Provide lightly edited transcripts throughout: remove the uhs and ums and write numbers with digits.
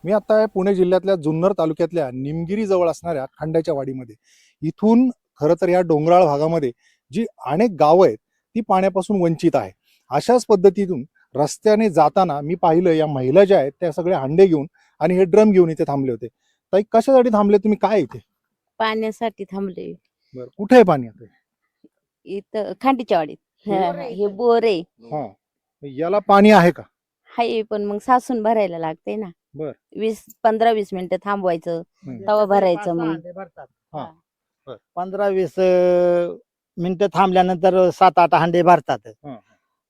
मी आता आहे पुणे जिल्ह्यातल्या जुन्नर तालुक्यातल्या निमगिरी जवळ असणाऱ्या खंड्याच्या वाडीमध्ये. इथून खरं तर या डोंगराळ भागामध्ये जी अनेक गावं आहेत ती पाण्यापासून वंचित आहे. अशाच पद्धतीतून रस्त्याने जाताना मी पाहिलं या महिला ज्या आहेत त्या सगळे हांडे घेऊन आणि हे ड्रम घेऊन इथे थांबले होते. ताई, कशासाठी थांबले तुम्ही? काय इथे? पाण्यासाठी थांबले. बरं, कुठे आहे पाणी आता? इथं खांडीच्या वाडीत. हे बोर आहे. हा, याला पाणी आहे का? हाय, पण मग सासून भरायला लागते ना. बर. 15-20 मिनिटं थांबवायचं, तवा भरायचं. मग हा. 15-20 मिनिटं थांबल्यानंतर 7-8 हांडे भरतात. हा.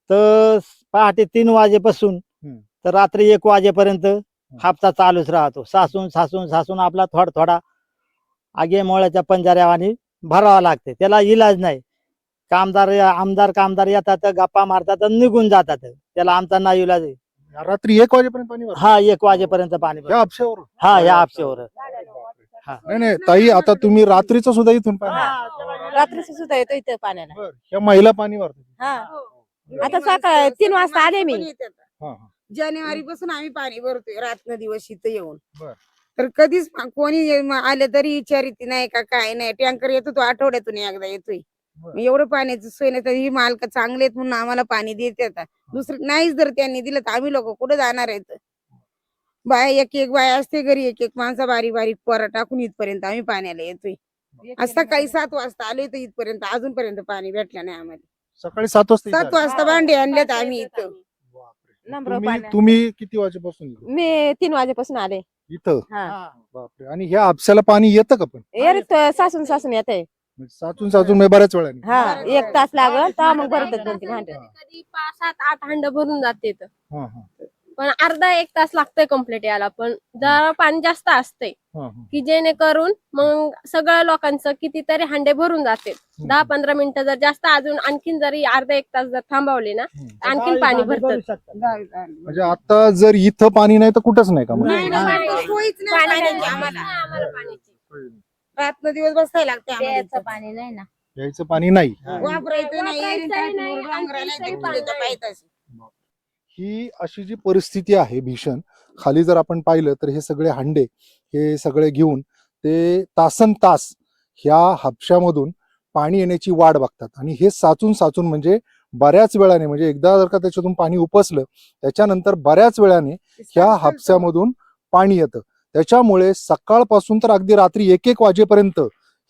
तर पहाटे 3 वाजेपासून तर रात्री 1 वाजेपर्यंत हापसा चालूच राहतो. सासून सासून सासून आपला थोडा आगे मोळ्याच्या पंजाऱ्यावानी भरावा लागते. त्याला इलाज नाही. कामदार येतात, गप्पा मारतात आणि निघून जातात. त्याला आमचा नाही इलाज आहे. रात्री 1 वाजेपर्यंत पाणी भरतं? हा, 1 वाजेपर्यंत पाणी या आपशावर? हा, या आपशेवर. नाही नाही ताई, आता तुम्ही रात्रीचं सुद्धा इथून पाणी? रात्रीचं सुद्धा येतो इथं पाण्याला. बरं, या महिला पाणी भरतात? आता सकाळ 3 वाजता आले मी. हा, हा. जानेवारी पासून आम्ही पाणी भरतोय रात्र दिवस इथं येऊन. बर. तर कधीच कोणी आलं तरी विचारित नाही का काय नाही. टँकर येतो तो आठवड्यातून एकदा येतोय. बर. मग एवढं पाण्याची सोय नाही तर ही मालक चांगले आहेत म्हणून आम्हाला पाणी देते. आता दुसरं नाहीच जर त्यांनी दिलं तर आम्ही लोक कुठे जाणार आहेत? बाया एक बाया असते घरी, एक माणसा बारीक पोरा टाकून इथपर्यंत आम्ही पाण्याला येतोय. आज सकाळी 7 वाजता आलोय तर इथपर्यंत अजूनपर्यंत पाणी भेटलं नाही आम्हाला. सकाळी 7 वाजता इथे 7 वाजता भांडे आणलेत आम्ही इथं. नंबर तुम्ही किती वाजेपासून इथे? मी 3 वाजेपासून आले. इथं? हा. बापरे. आणि ह्या आपशाला पाणी येतं का पण? सासून येते. म्हणजे साचून मी बऱ्याच वेळाने. हा, 1 तास लागल तर मग भरतात 2-3 हांडे. कधी 5-7-8 हंड भरून जाते इथं. हा, हा. पण अर्धा 1 तास लागतंय कम्प्लीट यायला. पण जरा पाणी जास्त असतंय हा, हा. की जेणेकरून मग सगळ्या लोकांचं कितीतरी हांडे भरून जाते. 10-15 मिनिटं जर जास्त अजून आणखीन जरी अर्धा 1 तास जर थांबवले ना आणखीन पाणी भरतं. म्हणजे आता जर इथं पाणी नाही तर कुठंच नाही का? नाही, म्हणजे नाही, सोयीच नाही पाण्याची आम्हाला. आम्हाला पाण्याची रात्र दिवस बसायला लागते आम्हाला प्यायचं इथं. पाणी नाही ना. यायचं पाणी नाही. वापरायचं नाही, वापरायचं एरीन नाही, टाकीवर डोंगराला आणखीन ते पाणी पुढे पायथ्याशी. ही अशी जी परिस्थिती आहे भीषण, खाली जर आपण पाहिलं तर हे सगळे हांडे हे सगळे घेऊन ते तासन तास ह्या हापशामधून पाणी येण्याची वाट बघतात. आणि हे साचून म्हणजे बऱ्याच वेळाने, म्हणजे एकदा जर का त्याच्यातून पाणी उपसलं त्याच्यानंतर बऱ्याच वेळाने ह्या हापशामधून पाणी येतं. त्याच्यामुळे सकाळपासून तर अगदी रात्री 1-1 वाजेपर्यंत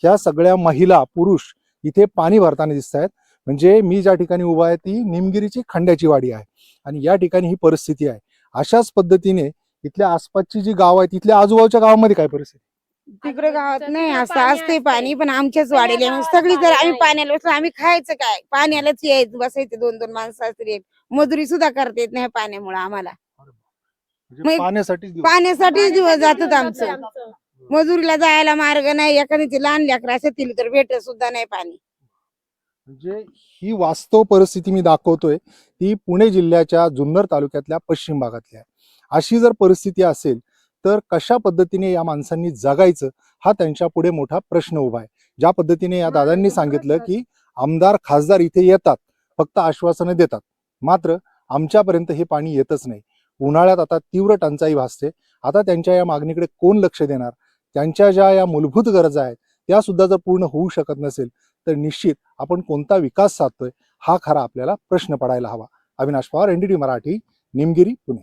ह्या सगळ्या महिला पुरुष इथे पाणी भरताना दिसत आहेत. म्हणजे मी ज्या ठिकाणी उभा आहे ती निमगिरीची खंड्याची वाडी आहे आणि या ठिकाणी ही परिस्थिती आहे. अशाच पद्धतीने इथल्या आसपासची जी गाव आहेत, तिथल्या आजूबाजूच्या गावामध्ये काय परिस्थिती? तिकडे गावात नाही असं असते पाणी, पण आमच्याच वाढेल सगळी जर आम्ही पाण्याला बसलो आम्ही खायचं काय? पाण्यालाच यायचं बसायचं. 2-2 माणसं असतील, मजुरी सुद्धा करता येत नाही पाण्यामुळे आम्हाला. म्हणजे मग पाण्यासाठीच दिवस जातात आमचं. मजुरीला जायला मार्ग नाही. एखाद्याची लहान लेकरं असतील तर भेटत सुद्धा नाही पाणी. म्हणजे ही वास्तव परिस्थिती मी दाखवतोय ती पुणे जिल्ह्याच्या जुन्नर तालुक्यातल्या पश्चिम भागातली आहे. अशी जर परिस्थिती असेल तर कशा पद्धतीने या माणसांनी जगायचं हा त्यांच्या पुढे मोठा प्रश्न उभा आहे. ज्या पद्धतीने या दादांनी सांगितलं की आमदार खासदार इथे येतात, फक्त आश्वासनं देतात, मात्र आमच्यापर्यंत हे पाणी येतच नाही. उन्हाळ्यात आता तीव्र टंचाई भासते. आता त्यांच्या या मागणीकडे कोण लक्ष देणार? त्यांच्या ज्या या मूलभूत गरजा आहेत त्या सुद्धा जर पूर्ण होऊ शकत नसेल तर निश्चित आपण कोणता विकास साधतोय हा खरा आपल्याला प्रश्न पडायला हवा. अविनाश पवार, NDTV मराठी, निमगिरी, पुणे.